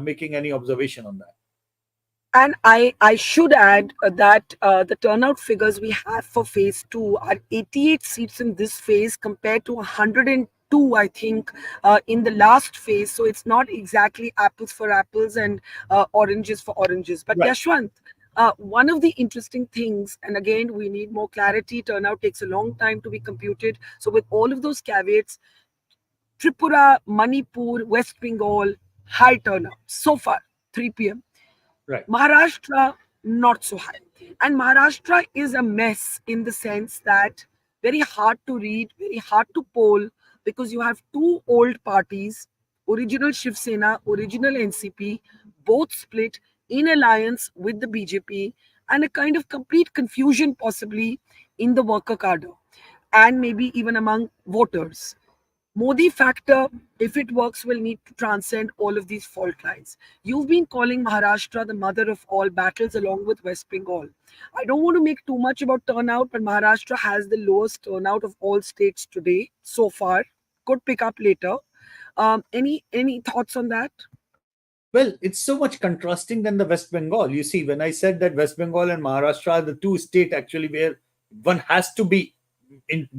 making any observation on that. And I should add that the turnout figures we have for phase two are 88 seats in this phase compared to 102, I think, in the last phase. So it's not exactly apples for apples and oranges for oranges. But Right. Yashwant, one of the interesting things, and again, we need more clarity. Turnout takes a long time to be computed. So, with all of those caveats, Tripura, Manipur, West Bengal, high turnout so far, 3 p.m. Right. Maharashtra, not so high. And Maharashtra is a mess in the sense that very hard to read, very hard to poll because you have two old parties, original Shiv Sena, original NCP, both split in alliance with the BJP, and a kind of complete confusion possibly in the worker cadre and maybe even among voters. Modi factor, if it works, will need to transcend all of these fault lines. You've been calling Maharashtra the mother of all battles along with West Bengal. I don't want to make too much about turnout, but Maharashtra has the lowest turnout of all states today so far. Could pick up later. Any thoughts on that? Well, it's so much contrasting than the West Bengal. You see, when I said that West Bengal and Maharashtra are the two states actually where one has to be in,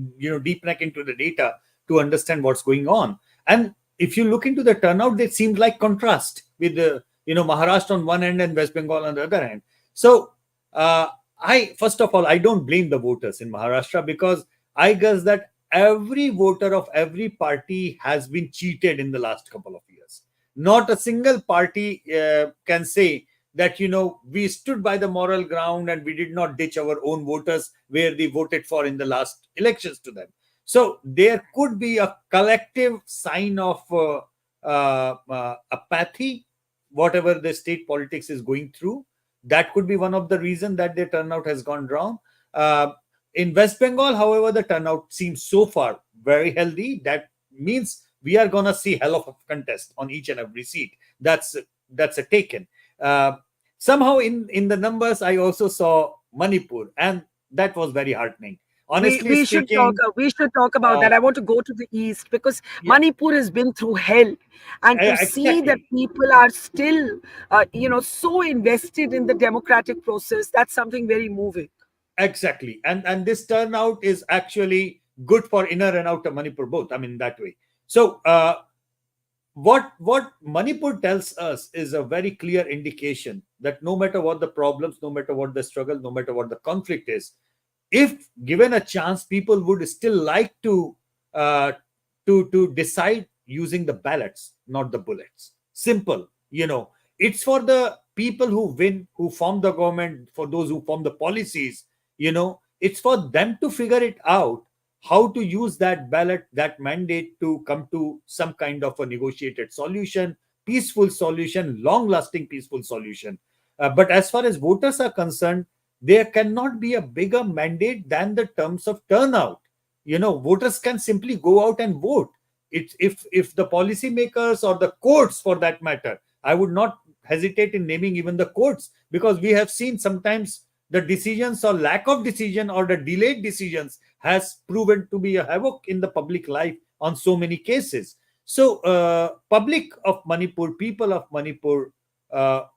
deep neck into the data to understand what's going on. And if you look into the turnout, they seem like contrast with the Maharashtra on one end and West Bengal on the other end. So I first of all I don't blame the voters in Maharashtra because I guess that every voter of every party has been cheated in the last couple of years. Not a single party can say that we stood by the moral ground and we did not ditch our own voters where they voted for in the last elections to them. So there could be a collective sign of apathy, whatever the state politics is going through. That could be one of the reasons that the turnout has gone down. Uh, in West Bengal, however, the turnout seems so far very healthy. That means we are gonna see hell of a contest on each and every seat. That's a taken. Uh, Somehow in the numbers, I also saw Manipur, and that was very heartening. We, Honestly we should talk speaking, we should talk about uh, that. I want to go to the east because yeah, Manipur has been through hell, and to see that exactly. people are still so invested in the democratic process, that's something very moving. Exactly. And this turnout is actually good for inner and outer Manipur both. I mean that way. So what Manipur tells us is a very clear indication that no matter what the problems, no matter what the struggle, no matter what the conflict is, if given a chance, people would still like uh, to decide using the ballots, not the bullets. Simple, it's for the people who win, who form the government, for those who form the policies. It's for them to figure it out how to use that ballot, that mandate to come to some kind of a negotiated solution, peaceful solution, long lasting peaceful solution. But as far as voters are concerned, there cannot be a bigger mandate than the terms of turnout. Voters can simply go out and vote. If the policymakers or the courts, for that matter, I would not hesitate in naming even the courts, because we have seen sometimes the decisions or lack of decision or the delayed decisions has proven to be a havoc in the public life on so many cases. So public of Manipur, people of Manipur, I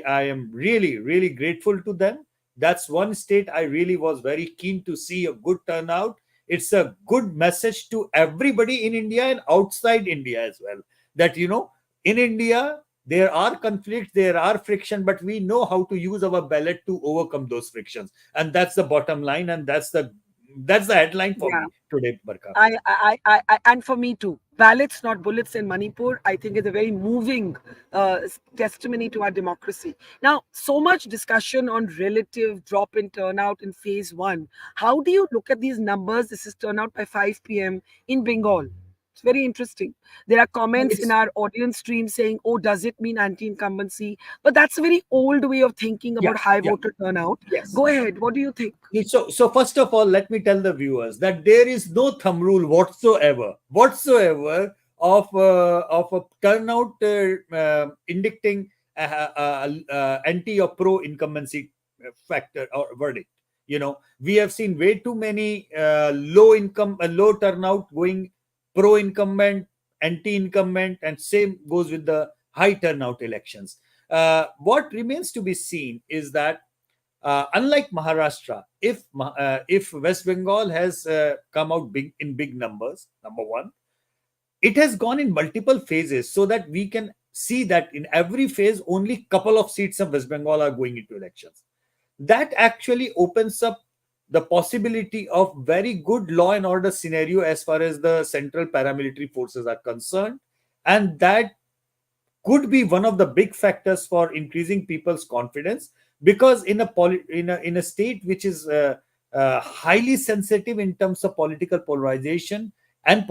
am really really grateful to them. That's one state I really was very keen to see a good turnout. It's a good message to everybody in India and outside India as well, that in India there are conflicts, there are friction, but we know how to use our ballot to overcome those frictions, and that's the bottom line, and that's the headline for Yeah. me today, Barka. And for me too. Ballots, not bullets in Manipur, I think is a very moving testimony to our democracy. Now, so much discussion on relative drop in turnout in phase one. How do you look at these numbers? This is turnout by 5 p.m. in Bengal. It's very interesting. There are comments in It's our audience stream saying, oh, does it mean anti incumbency? But that's a very old way of thinking Yeah, about high yeah, voter turnout. yes. Go ahead. What do you think? So first of all, let me tell the viewers that there is no thumb rule whatsoever of a turnout indicating anti or pro incumbency factor or verdict. We have seen way too many low turnout going pro incumbent, anti incumbent, and same goes with the high turnout elections. What remains to be seen is that, unlike Maharashtra, if West Bengal has come out big in big numbers, number one, it has gone in multiple phases, so that we can see that in every phase only couple of seats of West Bengal are going into elections. That actually opens up the possibility of very good law and order scenario as far as the central paramilitary forces are concerned, and that could be one of the big factors for increasing people's confidence, because in a state which is highly sensitive in terms of political polarization and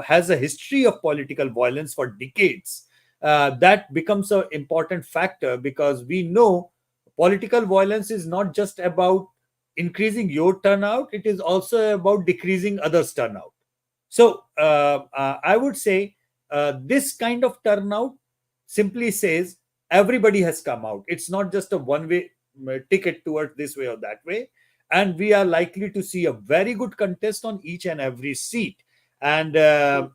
has a history of political violence for decades, that becomes an important factor, because we know political violence is not just about increasing your turnout, it is also about decreasing others turnout. So I would say this kind of turnout simply says everybody has come out. It's not just a one way ticket towards this way or that way. And we are likely to see a very good contest on each and every seat. And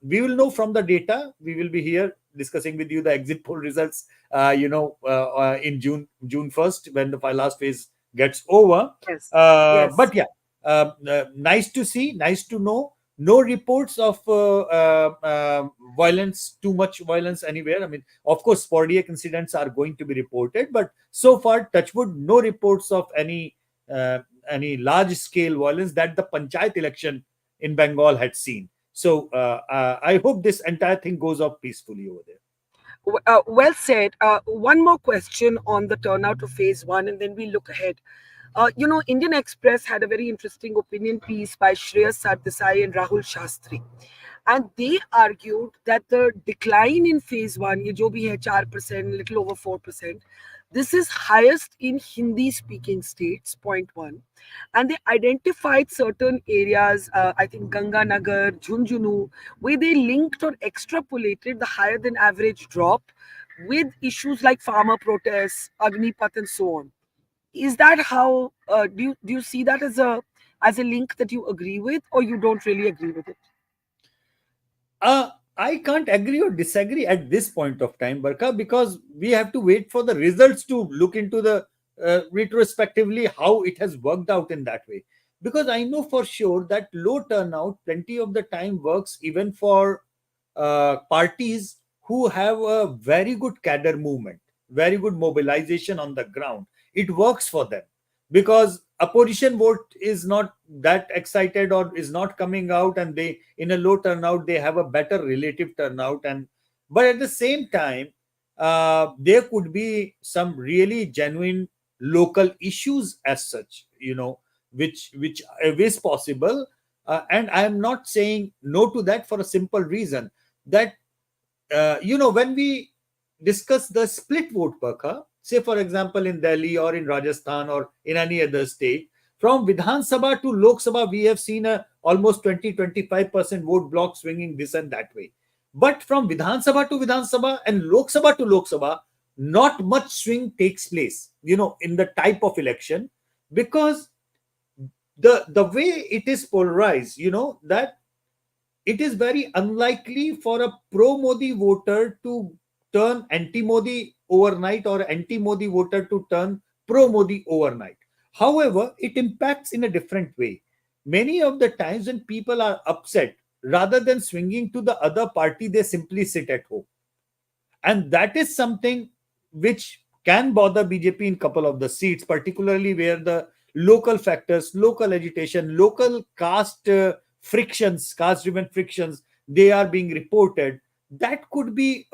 we will know from the data. We will be here discussing with you the exit poll results, in June 1st, when the last phase gets over. Yes. Yes. But yeah, nice to see, nice to know. No reports of violence, too much violence anywhere. I mean, of course, sporadic incidents are going to be reported, but so far, touchwood, no reports of any large scale violence that the panchayat election in Bengal had seen. So I hope this entire thing goes off peacefully over there. Well said. One more question on the turnout of phase one, and then we look ahead. Indian Express had a very interesting opinion piece by Shreyas Sardesai and Rahul Shastri. And they argued that the decline in phase one, ye jo bhi hai 4%, little over 4%, this is highest in Hindi speaking states, point one. And they identified certain areas, I think Ganga Nagar, Jhunjhunu, where they linked or extrapolated the higher than average drop with issues like farmer protests, Agnipat, and so on. Is that how do you see that as a link that you agree with, or you don't really agree with it? I can't agree or disagree at this point of time, Barkha, because we have to wait for the results to look into the retrospectively how it has worked out in that way. Because I know for sure that low turnout plenty of the time works even for parties who have a very good cadre movement, very good mobilization on the ground. It works for them, because opposition vote is not that excited or is not coming out, and they, in a low turnout, they have a better relative turnout. And but at the same time, there could be some really genuine local issues as such, which is possible. And I am not saying no to that for a simple reason that when we discuss the split vote, Barkha, say for example in Delhi or in Rajasthan or in any other state, from Vidhan Sabha to Lok Sabha, we have seen a almost 20-25% vote block swinging this and that way. But from Vidhan Sabha to Vidhan Sabha and Lok Sabha to Lok Sabha, not much swing takes place, in the type of election, because the way it is polarized, that it is very unlikely for a pro Modi voter to turn anti Modi overnight, or anti Modi voter to turn pro Modi overnight. However, it impacts in a different way. Many of the times when people are upset, rather than swinging to the other party, they simply sit at home. And that is something which can bother BJP in couple of the seats, particularly where the local factors, local agitation, local frictions, caste driven frictions, they are being reported. That could be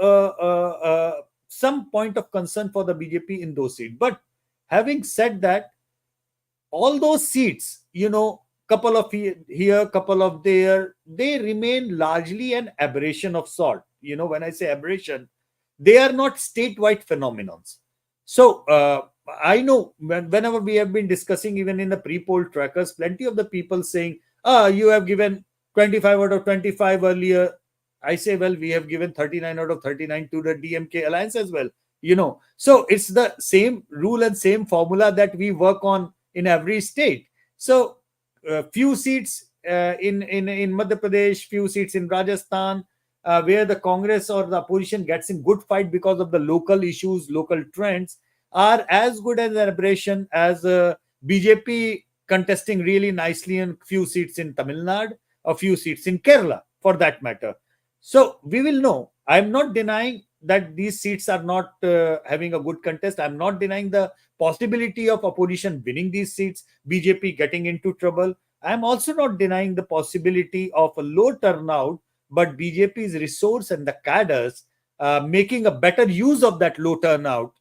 some point of concern for the BJP in those seats. But having said that, all those seats, couple of here, couple of there, they remain largely an aberration of sort. When I say aberration, they are not statewide phenomenons. So I know whenever we have been discussing, even in the pre-poll trackers, plenty of the people saying, you have given 25 out of 25 earlier. I say, well, we have given 39 out of 39 to the DMK alliance as well. So it's the same rule and same formula that we work on in every state. So few seats in Madhya Pradesh, few seats in Rajasthan, where the Congress or the opposition gets in good fight because of the local issues, local trends, are as good as an aberration as BJP contesting really nicely in few seats in Tamil Nadu, a few seats in Kerala, for that matter. So we will know. I'm not denying that these seats are not having a good contest. I'm not denying the possibility of opposition winning these seats, BJP getting into trouble. I'm also not denying the possibility of a low turnout, but BJP's resource and the cadres making a better use of that low turnout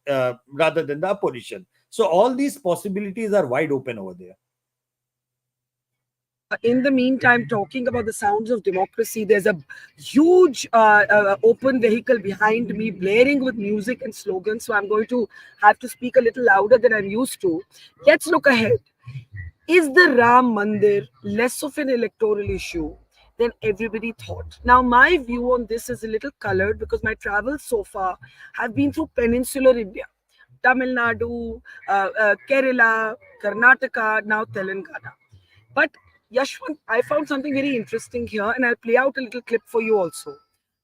rather than the opposition. So all these possibilities are wide open over there. In the meantime, talking about the sounds of democracy, there's a huge open vehicle behind me blaring with music and slogans. So I'm going to have to speak a little louder than I'm used to. Let's look ahead. Is the Ram Mandir less of an electoral issue than everybody thought? Now, my view on this is a little colored because my travels so far have been through peninsular India, Tamil Nadu, Kerala, Karnataka, now Telangana. But Yashwant, I found something very interesting here, and I'll play out a little clip for you also.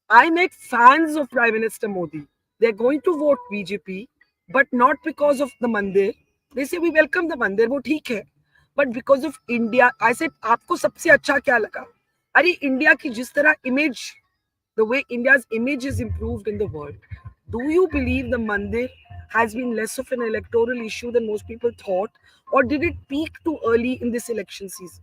I met fans of Prime Minister Modi. They're going to vote BJP, but not because of the Mandir. They say we welcome the Mandir, वो ठीक है. But because of India, I said आपको सबसे अच्छा क्या लगा? अरे India की जिस तरह image, the way India's image is improved in the world. Do you believe the Mandir has been less of an electoral issue than most people thought, or did it peak too early in this election season?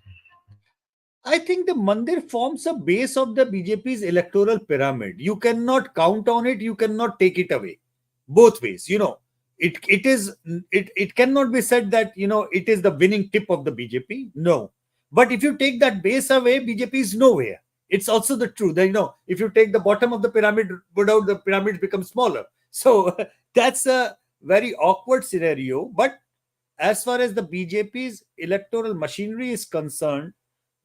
I think the Mandir forms a base of the BJP's electoral pyramid. You cannot count on it, you cannot take it away. Both ways, it cannot be said that it is the winning tip of the BJP. No. But if you take that base away, BJP is nowhere. It's also the truth that if you take the bottom of the pyramid put out, the pyramid becomes smaller. So that's a very awkward scenario. But as far as the BJP's electoral machinery is concerned,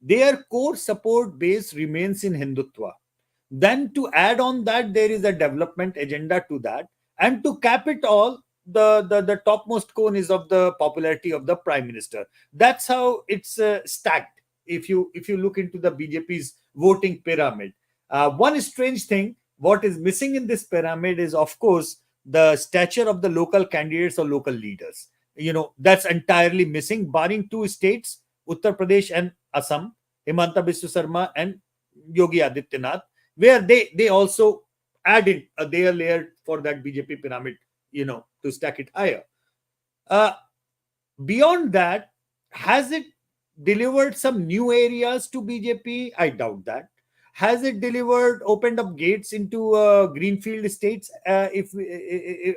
their core support base remains in Hindutva. Then to add on that, there is a development agenda to that. And to cap it all, the topmost cone is of the popularity of the prime minister. That's how it's stacked. If you look into the BJP's voting pyramid, one strange thing, what is missing in this pyramid is, of course, the stature of the local candidates or local leaders. That's entirely missing, barring two states, Uttar Pradesh and Assam, Himanta Biswa Sarma and Yogi Adityanath, where they also add in their layer for that BJP pyramid, to stack it higher. Uh, Beyond that, has it delivered some new areas to BJP? I doubt that. Has it delivered, opened up gates into greenfield states? If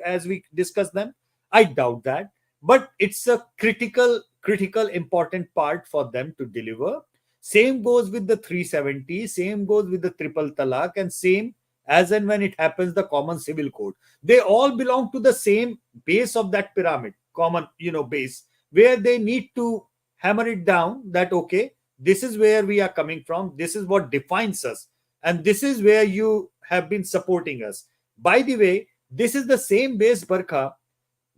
as we discuss them, I doubt that. But it's a critical, important part for them to deliver. Same goes with the 370. Same goes with the triple talaq, and same as and when it happens, the common civil code. They all belong to the same base of that pyramid, common base, where they need to hammer it down that okay, this is where we are coming from, this is what defines us, and this is where you have been supporting us. By the way, this is the same base, Barkha,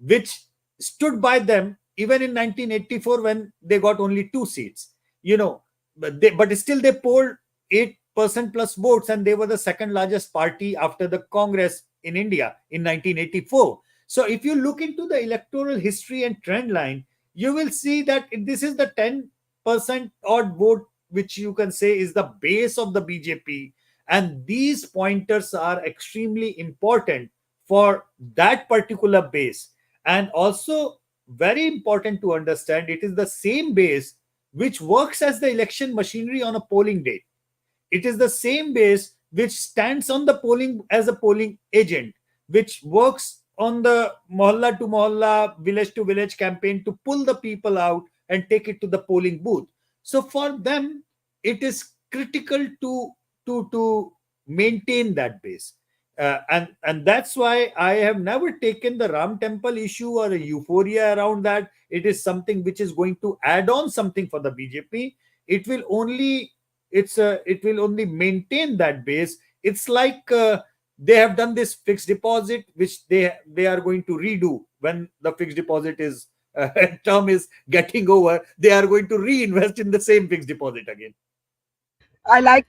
which stood by them even in 1984 when they got only two seats. But still they polled 8% plus votes, and they were the second largest party after the Congress in India in 1984. So if you look into the electoral history and trend line, you will see that this is the 10% odd vote, which you can say is the base of the BJP. And these pointers are extremely important for that particular base. And also, very important to understand, it is the same base which works as the election machinery on a polling day. It is the same base which stands on the polling as a polling agent, which works on the mohalla to mohalla, village to village campaign to pull the people out and take it to the polling booth. So for them, it is critical to maintain that base. And that's why I have never taken the Ram Temple issue or a euphoria around that. It is something which is going to add on something for the BJP. It will only it will only maintain that base. It's like they have done this fixed deposit, which they are going to redo when the fixed deposit is term is getting over. They are going to reinvest in the same fixed deposit again. I like